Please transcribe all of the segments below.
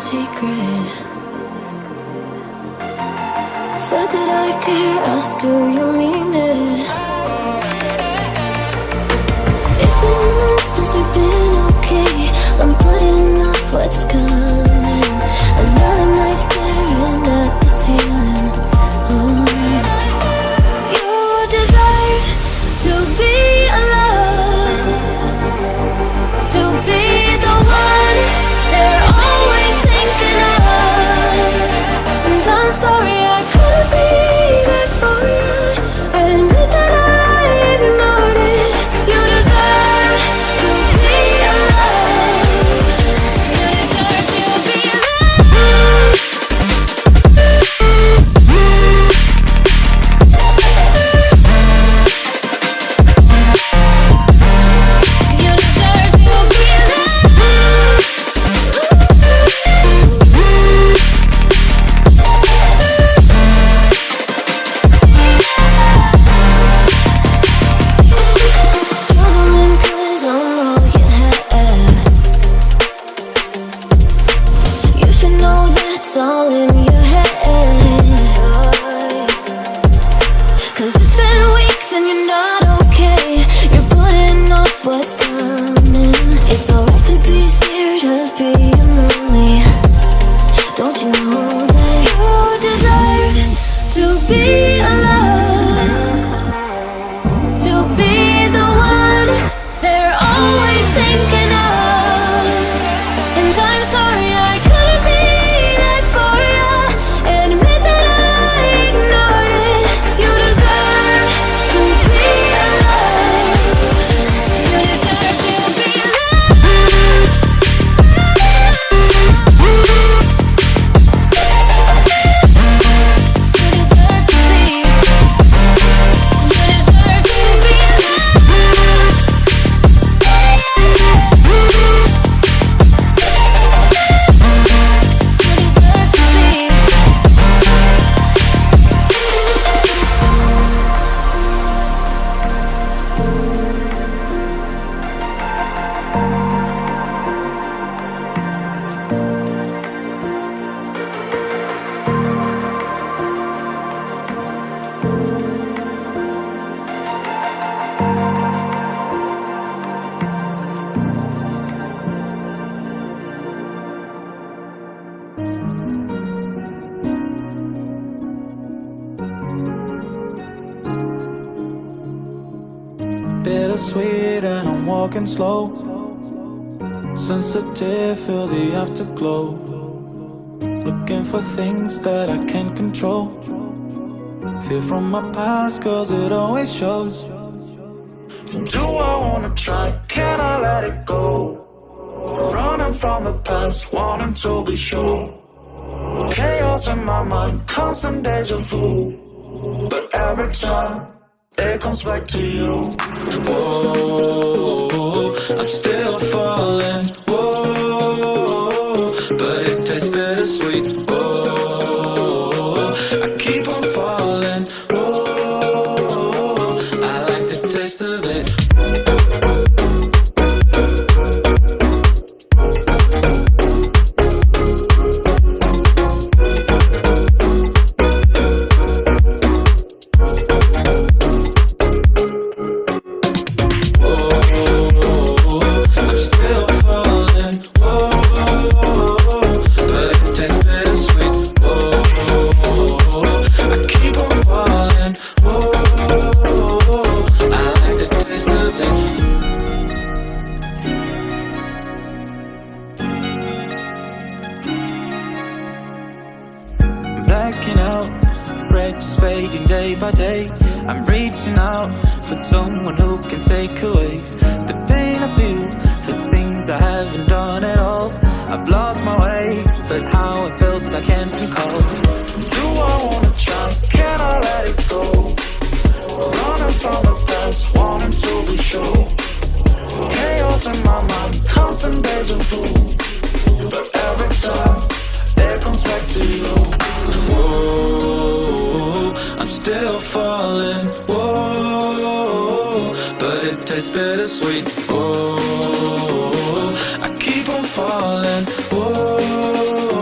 secret. Said that I care, asked do you mean it? It's been months since we've been okay. I'm putting off what's coming. Another night staring at the ceiling. You deserve to be alone, to be the one they're always thinking of. And I'm sorry I couldn't be there for you. Admit that I ignored it. You deserve to be alone. You deserve to be loved. You deserve to be loved. Struggling 'cause I'm all you had. You should know that's all in your head. 'Cause it's been weeks and you're not okay. You're putting off what's coming. It's alright to be scared of being lonely. Don't you know that you deserve to be alone, to be the one they're always thinking of. And I'm sorry I couldn't be there for you. Admit that I ignored it. You deserve to be alone. You deserve to be loved. You deserve to be. You deserve to be loved. You deserve to be. Bittersweet and I'm walking slow. Sensitive, feel the afterglow. Looking for things that I can't control. Fear from my past, cause it always shows. Do I wanna try? Can I let it go? Running from the past, wanting to be sure. Chaos in my mind, constant deja vu. But every time it comes back to you. Whoa, I'm still falling. Whoa, but it tastes bittersweet. Whoa, I keep on falling. Whoa, I like the taste of it. I'm still falling. Whoa, but it tastes bittersweet. Whoa, I keep on falling. Whoa, I like the taste of it. Blacking out, fresh fading day by day. I'm reaching out for someone who can take away the pain I feel, the things I haven't done at all. I've lost my way, but how I felt I can't recall. Do I wanna try? Can I let it go? Running from the past, wanting to be sure. Chaos in my mind, constant deja vu. But every time it comes back to you. Whoa, I'm still falling. Whoa, but it tastes bittersweet. Whoa, I keep on falling. Whoa.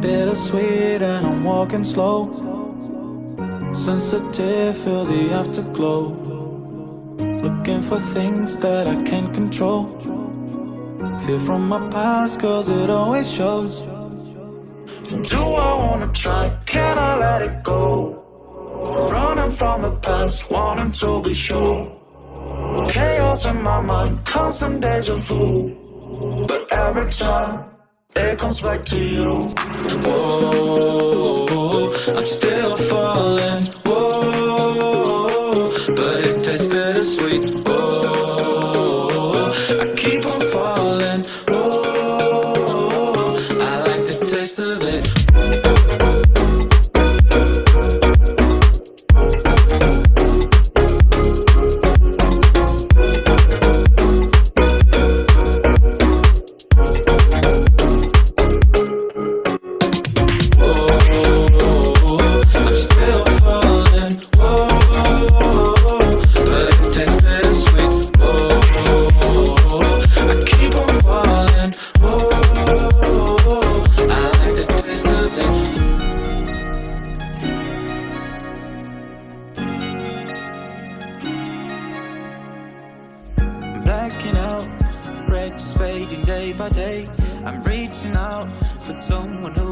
bittersweet and I'm walking slow. Sensitive, feel the afterglow. Looking for things that I can't control. Fear from my past, cause it always shows. Do I wanna try? Can I let it go? Running from the past, wanting to be sure. Chaos in my mind, constant deja vu. But every time, it comes back to you. Whoa, I'm still falling. Whoa, but it tastes bittersweet. Whoa, I keep on falling. Whoa, I like the taste of it. Blacking out, frets fading day by day. I'm reaching out for someone who